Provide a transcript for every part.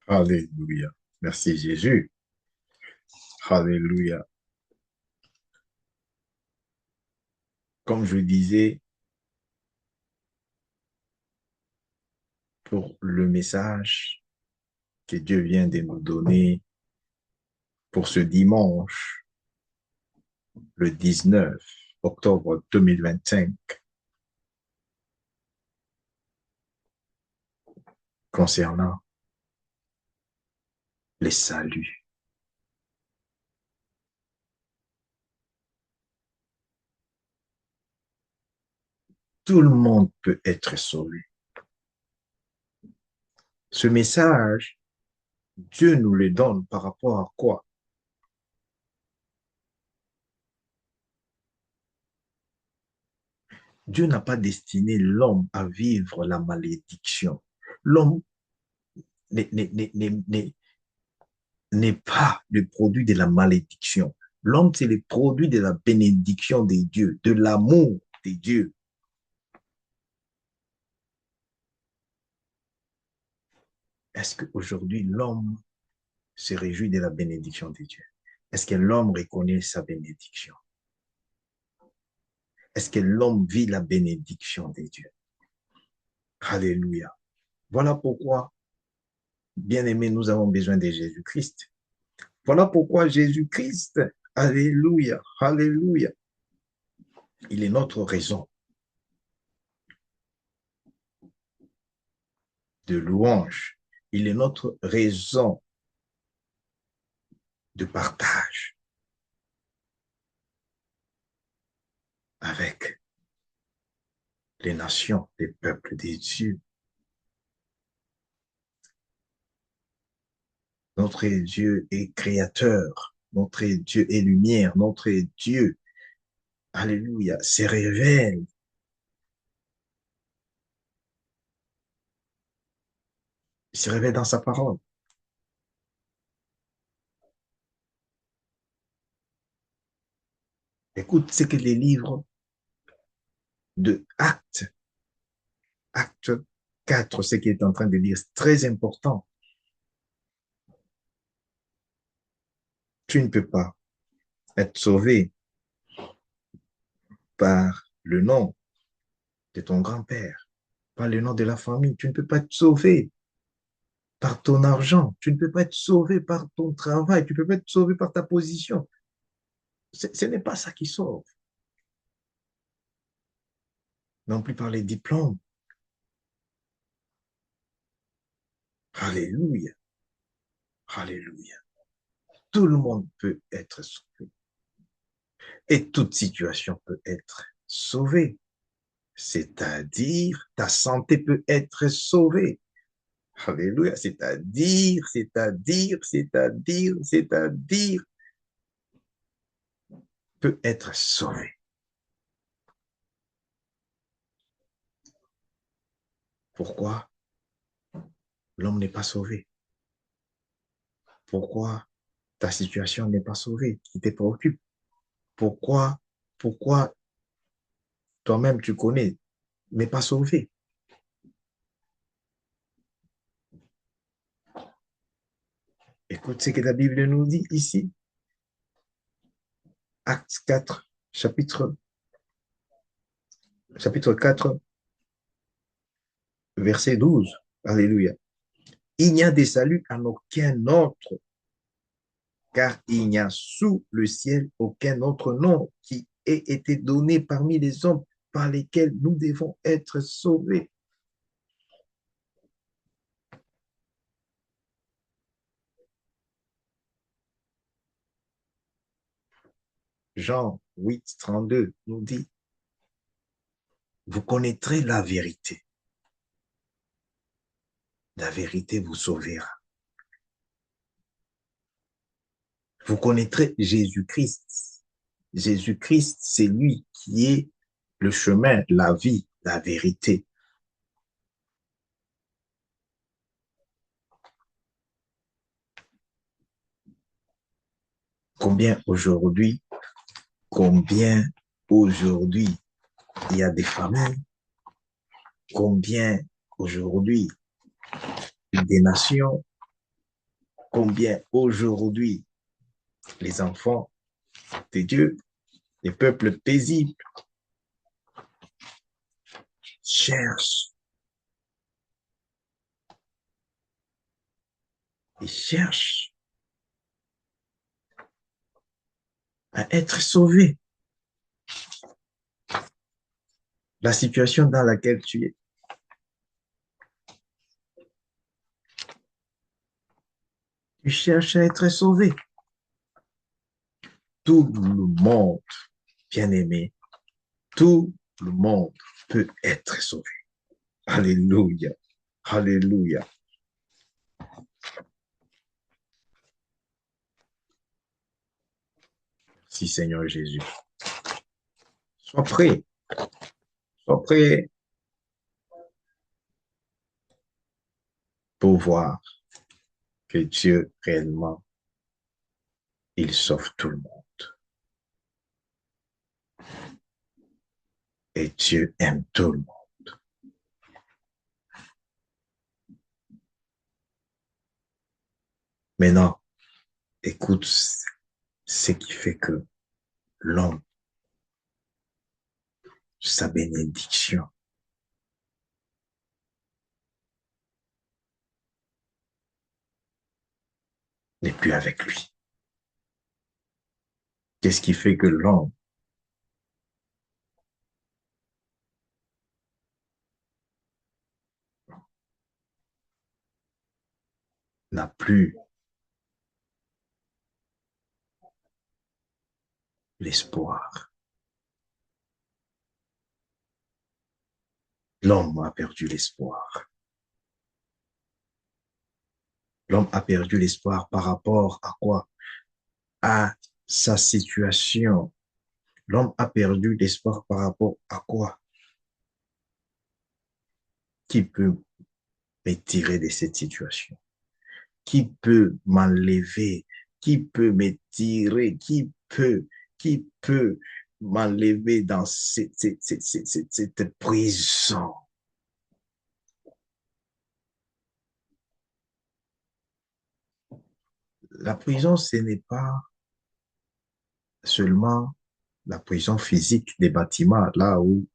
Alléluia. Merci Jésus. Alléluia. Comme je disais, pour le message que Dieu vient de nous donner pour ce dimanche, le 19 octobre 2025, concernant les saluts. Tout le monde peut être sauvé. Ce message, Dieu nous le donne par rapport à quoi? Dieu n'a pas destiné l'homme à vivre la malédiction. L'homme n'est pas le produit de la malédiction. L'homme, c'est le produit de la bénédiction des dieux, de l'amour des dieux. Est-ce qu'aujourd'hui, l'homme se réjouit de la bénédiction des dieux? Est-ce que l'homme reconnaît sa bénédiction? Est-ce que l'homme vit la bénédiction des dieux? Alléluia. Voilà pourquoi, bien-aimés, nous avons besoin de Jésus-Christ. Voilà pourquoi Jésus-Christ, alléluia, alléluia, il est notre raison de louange. Il est notre raison de partage avec les nations, les peuples des dieux. Notre Dieu est créateur, notre Dieu est lumière, notre Dieu, alléluia, il se révèle dans sa parole. Écoute ce que les livres de Acte 4, ce qu'il est en train de dire, c'est très important. Tu ne peux pas être sauvé par le nom de ton grand-père, par le nom de la famille. Tu ne peux pas être sauvé par ton argent. Tu ne peux pas être sauvé par ton travail. Tu ne peux pas être sauvé par ta position. Ce n'est pas ça qui sauve. Non plus par les diplômes. Alléluia. Alléluia. Tout le monde peut être sauvé. Et toute situation peut être sauvée. C'est-à-dire, ta santé peut être sauvée. Alléluia. C'est-à-dire, peut être sauvée. Pourquoi l'homme n'est pas sauvé? Pourquoi ta situation n'est pas sauvée, qui te préoccupe? Pourquoi, pourquoi toi-même tu connais, mais pas sauvé? Écoute ce que la Bible nous dit ici. Acte 4, chapitre 4, verset 12. Alléluia. Il n'y a de salut en aucun autre, car il n'y a sous le ciel aucun autre nom qui ait été donné parmi les hommes par lesquels nous devons être sauvés. Jean 8, 32 nous dit, vous connaîtrez la vérité. La vérité vous sauvera. Vous connaîtrez Jésus-Christ. Jésus-Christ, c'est lui qui est le chemin, la vie, la vérité. Combien aujourd'hui, combien aujourd'hui il y a des familles, combien aujourd'hui des nations combien aujourd'hui les enfants de Dieu, les peuples paisibles, cherchent et cherchent à être sauvés. La situation dans laquelle tu es, tu cherches à être sauvé. Tout le monde, bien-aimé, tout le monde peut être sauvé. Alléluia. Alléluia. Merci Seigneur Jésus. Sois prêt. Sois prêt pour voir que Dieu réellement, il sauve tout le monde. Et Dieu aime tout le monde. Maintenant, écoute ce qui fait que l'homme, sa bénédiction, n'est plus avec lui. Qu'est-ce qui fait que l'homme n'a plus l'espoir? L'homme a perdu l'espoir. L'homme a perdu l'espoir par rapport à quoi? À sa situation. L'homme a perdu l'espoir par rapport à quoi? Qui peut me tirer de cette situation? Qui peut m'enlever? Qui peut me tirer? Qui peut m'enlever dans cette prison? La prison, ce n'est pas seulement la prison physique des bâtiments, là où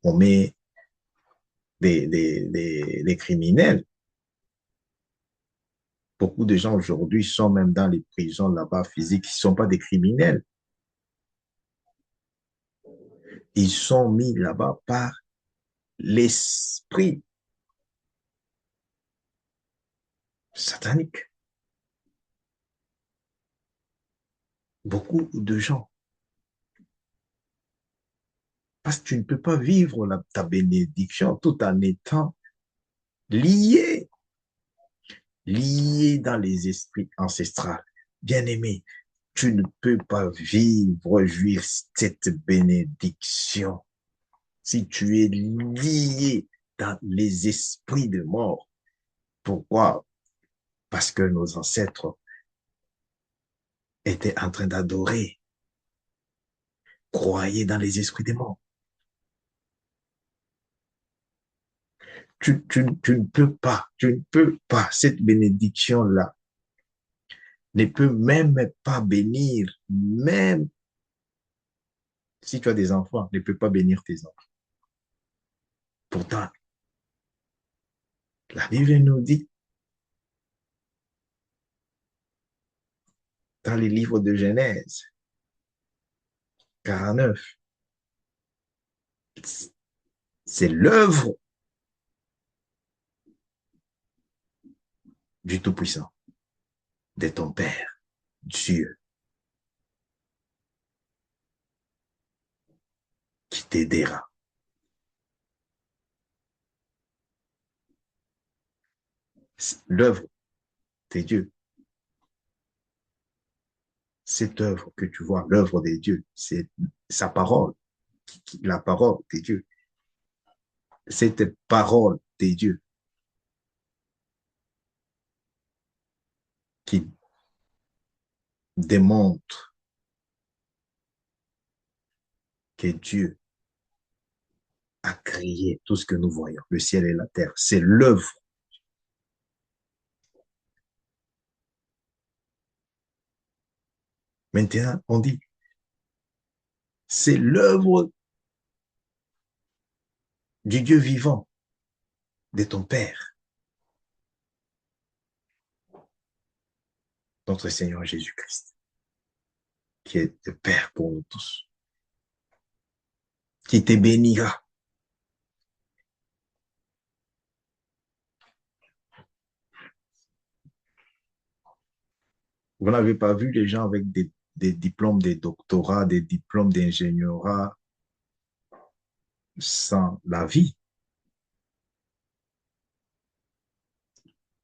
on met des criminels. Beaucoup de gens aujourd'hui sont même dans les prisons là-bas physiques, qui ne sont pas des criminels. Ils sont mis là-bas par l'esprit satanique. Beaucoup de gens. Parce que tu ne peux pas vivre ta bénédiction tout en étant lié, lié dans les esprits ancestrales. Bien-aimé, tu ne peux pas vivre, jouir cette bénédiction si tu es lié dans les esprits de mort. Pourquoi? Parce que nos ancêtres étaient en train d'adorer, croyaient dans les esprits de mort. Tu ne peux pas, cette bénédiction-là ne peut même pas bénir, même si tu as des enfants, ne peut pas bénir tes enfants. Pourtant, la Bible nous dit, dans les livres de Genèse 49, c'est l'œuvre du Tout-Puissant, de ton Père, Dieu, qui t'aidera. L'œuvre de Dieu, cette œuvre que tu vois, l'œuvre de Dieu, c'est sa parole, la parole de Dieu. Cette parole de Dieu qui démontre que Dieu a créé tout ce que nous voyons, le ciel et la terre. C'est l'œuvre. Maintenant, on dit, c'est l'œuvre du Dieu vivant, de ton Père, notre Seigneur Jésus-Christ, qui est le Père pour nous tous, qui te bénira. Vous n'avez pas vu les gens avec des diplômes de doctorat, des diplômes d'ingénieura sans la vie.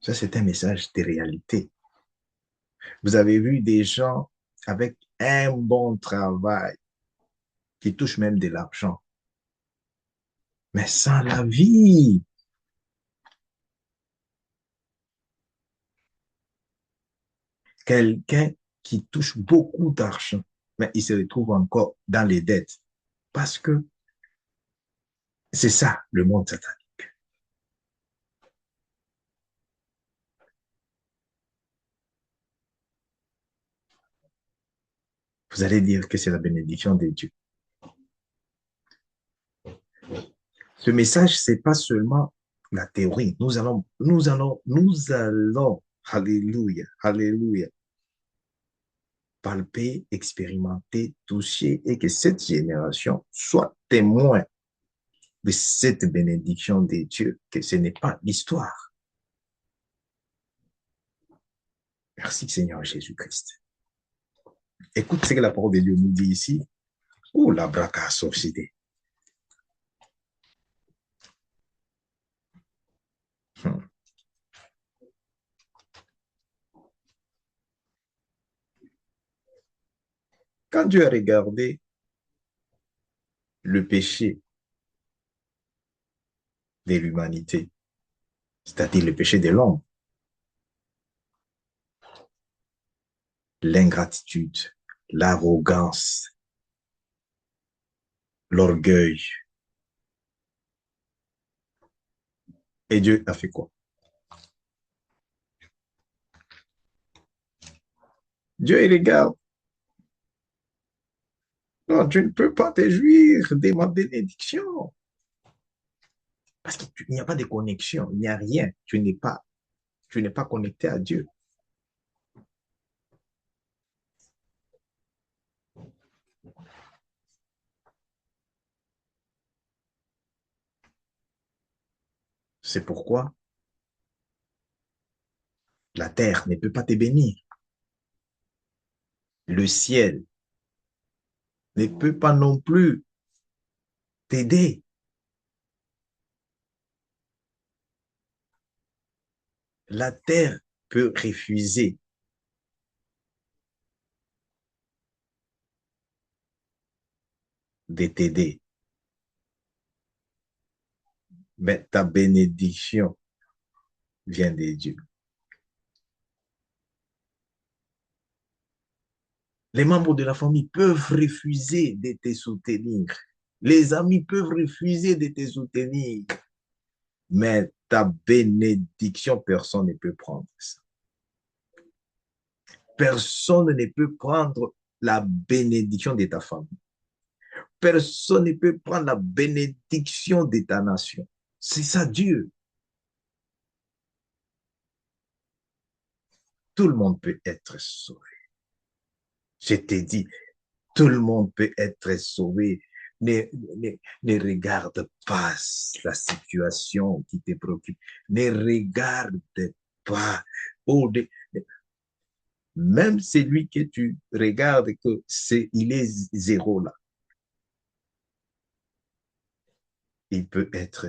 Ça, c'est un message de réalité. Vous avez vu des gens avec un bon travail qui touchent même de l'argent, mais sans la vie. Quelqu'un qui touche beaucoup d'argent, mais il se retrouve encore dans les dettes parce que c'est ça, le monde satanique. Vous allez dire que c'est la bénédiction de Dieu. Ce message, c'est pas seulement la théorie. Alléluia, alléluia, palper, expérimenter, toucher et que cette génération soit témoin de cette bénédiction de Dieu, que ce n'est pas l'histoire. Merci Seigneur Jésus-Christ. Écoute ce que la parole de Dieu nous dit ici. Oh, la braca sorcité. Quand Dieu a regardé le péché de l'humanité, c'est-à-dire le péché de l'homme, l'ingratitude, l'arrogance, l'orgueil. Et Dieu a fait quoi? Dieu, il regarde. Non, tu ne peux pas te jouir de ma bénédiction. Parce qu'il n'y a pas de connexion, il n'y a rien. Tu n'es pas connecté à Dieu. C'est pourquoi la terre ne peut pas te bénir. Le ciel ne peut pas non plus t'aider. La terre peut refuser de t'aider. Mais ta bénédiction vient de Dieu. Les membres de la famille peuvent refuser de te soutenir. Les amis peuvent refuser de te soutenir. Mais ta bénédiction, personne ne peut prendre ça. Personne ne peut prendre la bénédiction de ta famille. Personne ne peut prendre la bénédiction de ta nation. C'est ça Dieu. Tout le monde peut être sauvé. Je t'ai dit, tout le monde peut être sauvé. Ne regarde pas la situation qui te préoccupe. Ne regarde pas. Oh, même celui que tu regardes, il est zéro là. Il peut être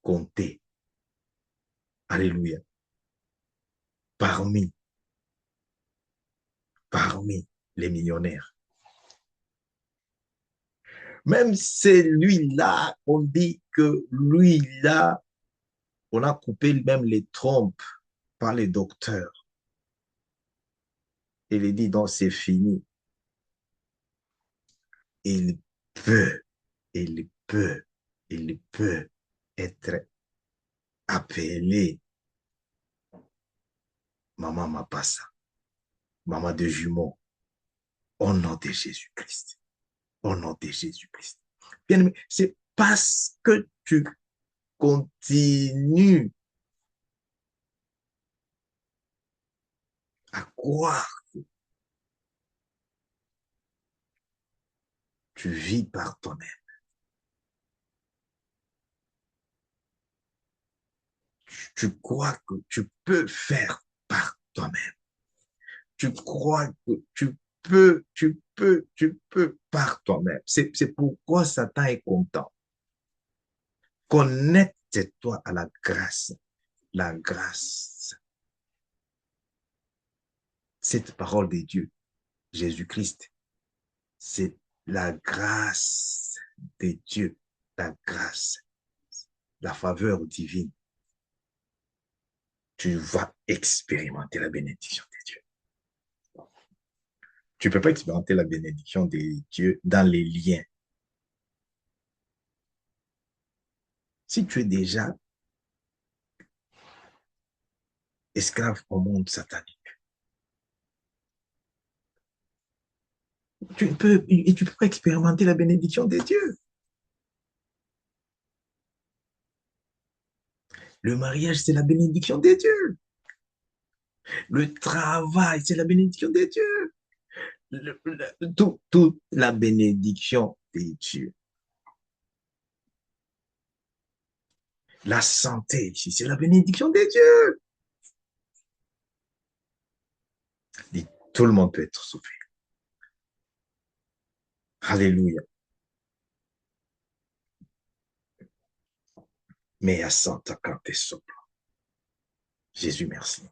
compté. Alléluia. Parmi, parmi les millionnaires. Même celui-là, on dit que lui-là, on a coupé même les trompes par les docteurs. Il dit donc c'est fini. Il peut, il peut, il peut être appelé Maman Mapassa. maman de jumeaux, au nom de Jésus-Christ. Au nom de Jésus-Christ. Bien-aimé, c'est parce que tu continues à croire, tu vis par toi-même. Tu crois que tu peux faire par toi-même. Tu crois que tu peux par toi-même. C'est pourquoi Satan est content. Connecte-toi à la grâce. La grâce. Cette parole de Dieu, Jésus-Christ, c'est la grâce de Dieu. La grâce, la faveur divine. Tu vas expérimenter la bénédiction de Dieu. Tu ne peux pas expérimenter la bénédiction de Dieu dans les liens. Si tu es déjà esclave au monde satanique, tu peux pas expérimenter la bénédiction de Dieu. Le mariage, c'est la bénédiction de Dieu. Le travail, c'est la bénédiction de Dieu. Toute la bénédiction de Dieu. La santé ici, c'est la bénédiction de Dieu. Tout le monde peut être sauvé. Alléluia. Mais à Santa Cante Sopra. Jésus, merci.